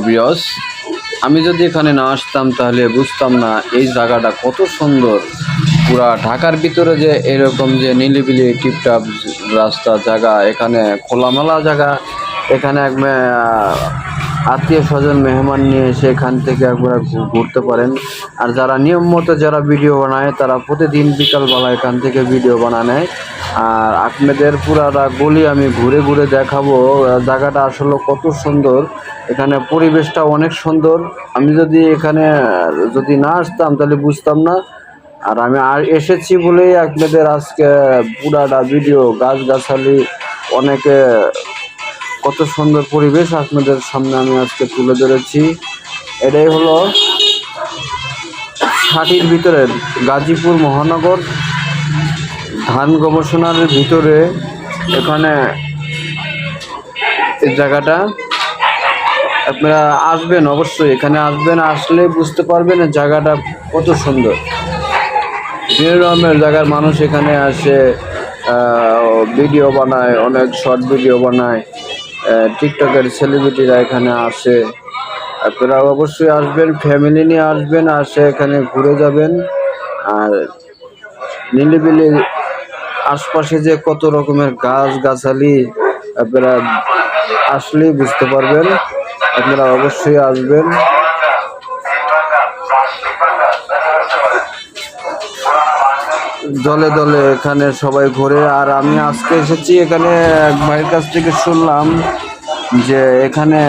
Viewers, আমি যদি এখানে না আসতাম তাহলে বুঝতাম না এই জায়গাটা কত সুন্দর। পুরা ঢাকার ভিতরে যে এরকম যে নিলিবিলি টিপটাপ রাস্তা জায়গা, এখানে খোলামেলা জায়গা, এখানে আত্মীয় স্বজন মেহমান নিয়ে এসে এখান থেকে একবার ঘুরতে পারেন। আর যারা নিয়ম মতো যারা ভিডিও বানায় তারা প্রতিদিন বিকালবেলা এখান থেকে ভিডিও নেয়। আর আপনাদের পুরাটা গলি আমি ঘুরে ঘুরে দেখাবো জায়গাটা আসলে কত সুন্দর। এখানে পরিবেশটা অনেক সুন্দর। আমি যদি এখানে যদি না আসতাম তাহলে বুঝতাম না। আর আমি এসেছি বলেই আপনাদের আজকে পুরাটা ভিডিও, গাছগাছালি, অনেকে কত সুন্দর পরিবেশ আপনাদের সামনে আমি আজকে তুলে ধরেছি। এটাই হলো ছাটির ভিতরে গাজীপুর মহানগর ধান গবেষণার ভিতরে এখানে এই জায়গাটা। আপনারা আসবেন, অবশ্যই এখানে আসবেন, আসলে বুঝতে পারবেন জায়গাটা কত সুন্দর। বিভিন্ন রকমের জায়গার মানুষ এখানে আসে, ভিডিও বানায়, অনেক শর্ট ভিডিও বানায়। টিকটকের সেলিব্রিটিরা এখানে আসে। আপনারা অবশ্যই আসবেন, ফ্যামিলি নিয়ে আসবেন, আসে এখানে ঘুরে যাবেন। আর নিলিবিলি আশপাশে যে কত রকমের গাছগাছালি আপনারা আসলেই বুঝতে পারবেন। আপনারা অবশ্যই আসবেন। দলে দলে এখানে সবাই ঘোরে। আর আমি আজকে এসেছি এখানে এক ভাইয়ের কাছ থেকে শুনলাম যে এখানে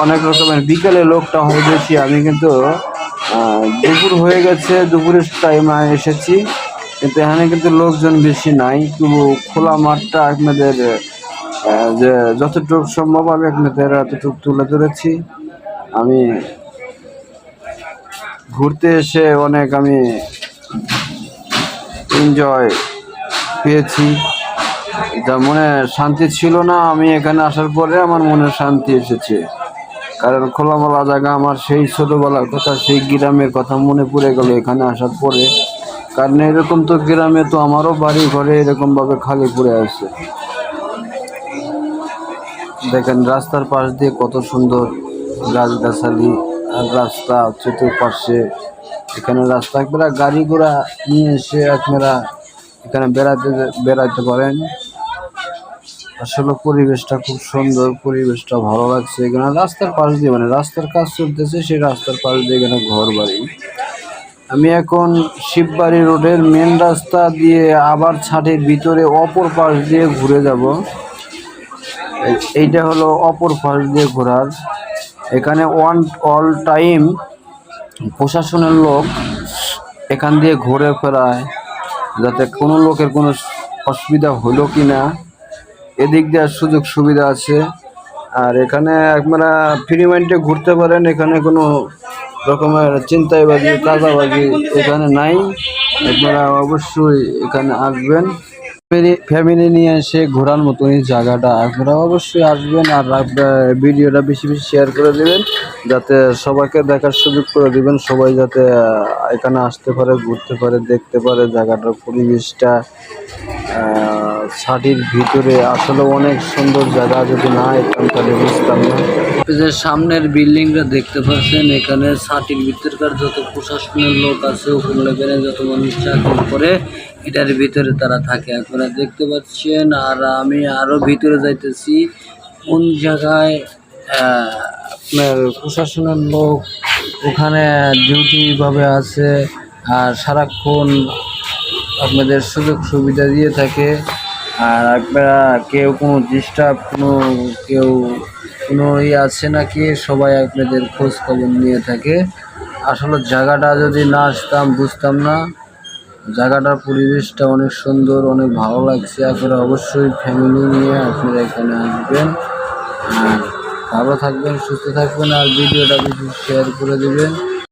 অনেক রকমের বিকেলে লোকটা হয় বেশি। আমি কিন্তু দুপুর হয়ে গেছে, দুপুরের টাইমে এসেছি, কিন্তু এখানে কিন্তু লোকজন বেশি নাই। তবু খোলা মাঠটা আপনাদের যে যতটুকু সম্ভব আমি আপনাদের এতটুকু তুলে ধরেছি। আমি ঘুরতে এসে অনেক আমি এনজয় পেয়েছি, যা মনে শান্তি ছিল না। আমি এখানে আসার পরে আমার মনে শান্তি এসেছে, কারণ খোলামেলা জায়গা। আমার সেই ছোটোবেলার কথা, সেই গ্রামের কথা মনে পড়ে গেল এখানে আসার পরে। কারণ এরকম তো গ্রামে তো আমারও বাড়ি ঘরে এরকমভাবে খালি পড়ে আছে। দেখেন রাস্তার পাশ দিয়ে কত সুন্দর গাছগাছালি আর রাস্তা চতুর্পাশে। এখানে রাস্তা আপনারা গাড়ি ঘোড়া নিয়ে এসে আপনারা এখানে বেড়াতে পারেন। আসলে পরিবেশটা খুব সুন্দর, পরিবেশটা ভালো লাগছে। এখানে রাস্তার পাশ দিয়ে রাস্তার কাজ চলতেছে, সেই রাস্তার পাশ দিয়ে এখানে ঘর বাড়ি। আমি এখন শিববাড়ি রোডের মেন রাস্তা দিয়ে আবার ছাদের ভিতরে অপর পাশ দিয়ে ঘুরে যাব। এইটা হলো অপর পাশ দিয়ে ঘোরার। এখানে অল টাইম প্রশাসনের লোক এখান দিয়ে ঘুরে ফেরায়, যাতে কোনো লোকের কোনো অসুবিধা হলো কি না, এদিক দেওয়ার সুযোগ সুবিধা আছে। আর এখানে আপনারা ফ্রি মাইন্ডে ঘুরতে পারেন। এখানে কোনো রকমের চিন্তাইবাজি, চাঁদাবাজি এখানে নাই। আপনারা অবশ্যই এখানে আসবেন, ফ্যামিলি নিয়ে এসে ঘোরার মতনই জায়গাটা। আপনারা অবশ্যই আসবেন। আর ভিডিওটা বেশি বেশি শেয়ার করে দেবেন, যাতে সবাইকে দেখার সুযোগ করে দিবেন। সবাই যাতে এখানে আসতে পারে, ঘুরতে পারে, দেখতে পারে জায়গাটার পরিবেশটা। ছাটির ভিতরে আসলে অনেক সুন্দর জায়গা, যদি না এখান তাহলে বুঝতাম না। যে সামনের বিল্ডিংটা দেখতে পাচ্ছেন, এখানে ছাটির ভিতরকার যত প্রশাসনের লোক আছে, উপর লেভেলে যত মানুষ চাকরি করে, এটার ভিতরে তারা থাকে, আপনারা দেখতে পাচ্ছেন। আর আমি আরো ভিতরে যাইতেছি, কোন জায়গায় আপনার প্রশাসনের লোক ওখানে ডিউটি ভাবে আছে। আর সারাক্ষণ আপনাদের সুযোগ সুবিধা দিয়ে থাকে। আর আপনারা কেউ কোনো ডিস্টার্ব, কেউ কোনো আছে নাকি, সবাই আপনাদের খোঁজ খবর নিয়ে থাকে। আসলে জায়গাটা যদি না আসতাম বুঝতাম না। জায়গাটার পরিবেশটা অনেক সুন্দর, অনেক ভালো লাগছে। আপনারা অবশ্যই ফ্যামিলি নিয়ে আপনারা এখানে আসবেন। আর ভালো থাকবেন, সুস্থ থাকবেন। আর ভিডিওটা বেশি শেয়ার করে দেবেন।